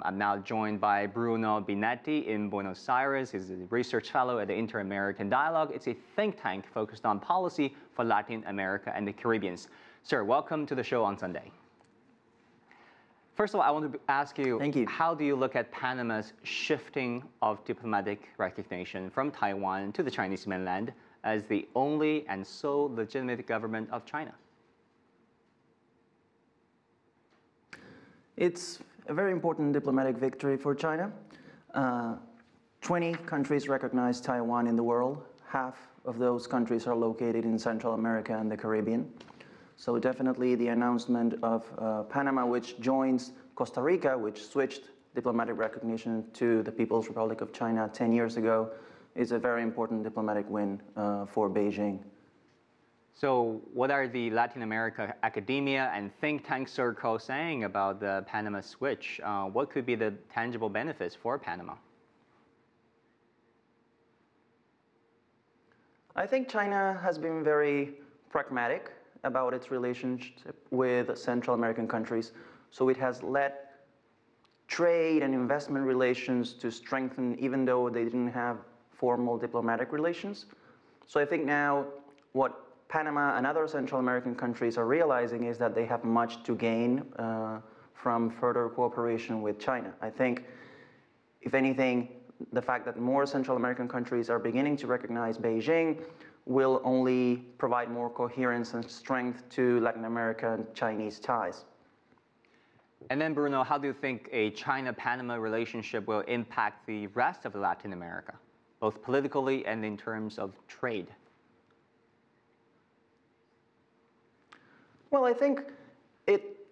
I'm now joined by Bruno Binetti in Buenos Aires. He's a research fellow at the Inter-American Dialogue. It's a think tank focused on policy for Latin America and the Caribbean. Sir, welcome to the show on Sunday. First of all, I want to ask you, how do you look at Panama's shifting of diplomatic recognition from Taiwan to the Chinese mainland as the only and sole legitimate government of China? It's a very important diplomatic victory for China. 20 countries recognize Taiwan in the world. Half of those countries are located in Central America and the Caribbean. So definitely the announcement of Panama, which joins Costa Rica, which switched diplomatic recognition to the People's Republic of China 10 years ago, is a very important diplomatic win for Beijing. So what are the Latin America academia and think tank circles saying about the Panama switch? What could be the tangible benefits for Panama? I think China has been very pragmatic about its relationship with Central American countries. So it has led trade and investment relations to strengthen even though they didn't have formal diplomatic relations. So I think now what Panama and other Central American countries are realizing is that they have much to gain from further cooperation with China. I think, if anything, the fact that more Central American countries are beginning to recognize Beijing will only provide more coherence and strength to Latin American Chinese ties. And then, Bruno, how do you think a China-Panama relationship will impact the rest of Latin America, both politically and in terms of trade? Well, I think it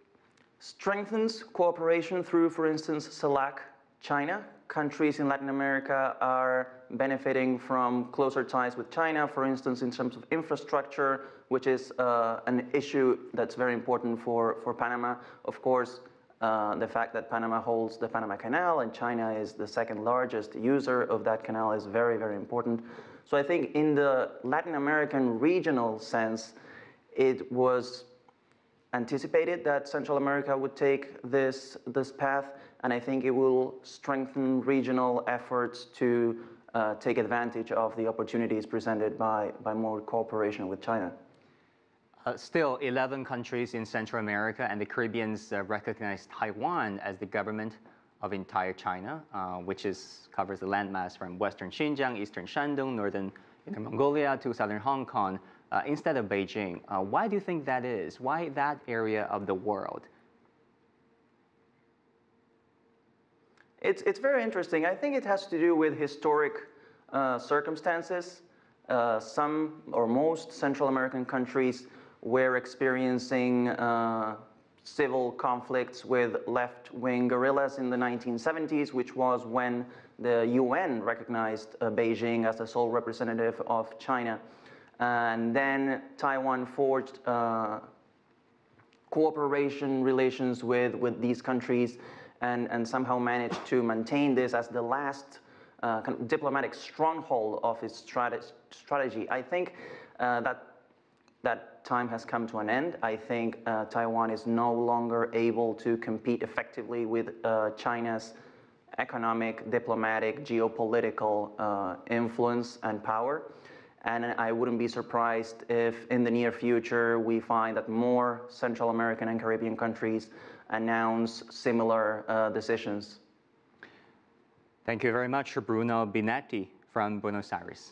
strengthens cooperation through, for instance, CELAC China. Countries in Latin America are benefiting from closer ties with China, for instance, in terms of infrastructure, which is an issue that's very important for Panama. Of course, the fact that Panama holds the Panama Canal and China is the second largest user of that canal is very, very important. So I think in the Latin American regional sense, it was anticipated that Central America would take this path, and I think it will strengthen regional efforts to take advantage of the opportunities presented by more cooperation with China. Still, 11 countries in Central America and the Caribbean recognize Taiwan as the government of entire China, which covers the landmass from western Xinjiang, eastern Shandong, northern Inner Mongolia to southern Hong Kong, instead of Beijing. Why do you think that is? Why that area of the world? It's very interesting. I think it has to do with historic circumstances. Some or most Central American countries were experiencing civil conflicts with left-wing guerrillas in the 1970s, which was when the UN recognized Beijing as the sole representative of China. And then Taiwan forged cooperation relations with these countries and somehow managed to maintain this as the last kind of diplomatic stronghold of its strategy. I think that time has come to an end. I think Taiwan is no longer able to compete effectively with China's economic, diplomatic, geopolitical influence and power. And I wouldn't be surprised if in the near future we find that more Central American and Caribbean countries announce similar decisions. Thank you very much, Bruno Binetti from Buenos Aires.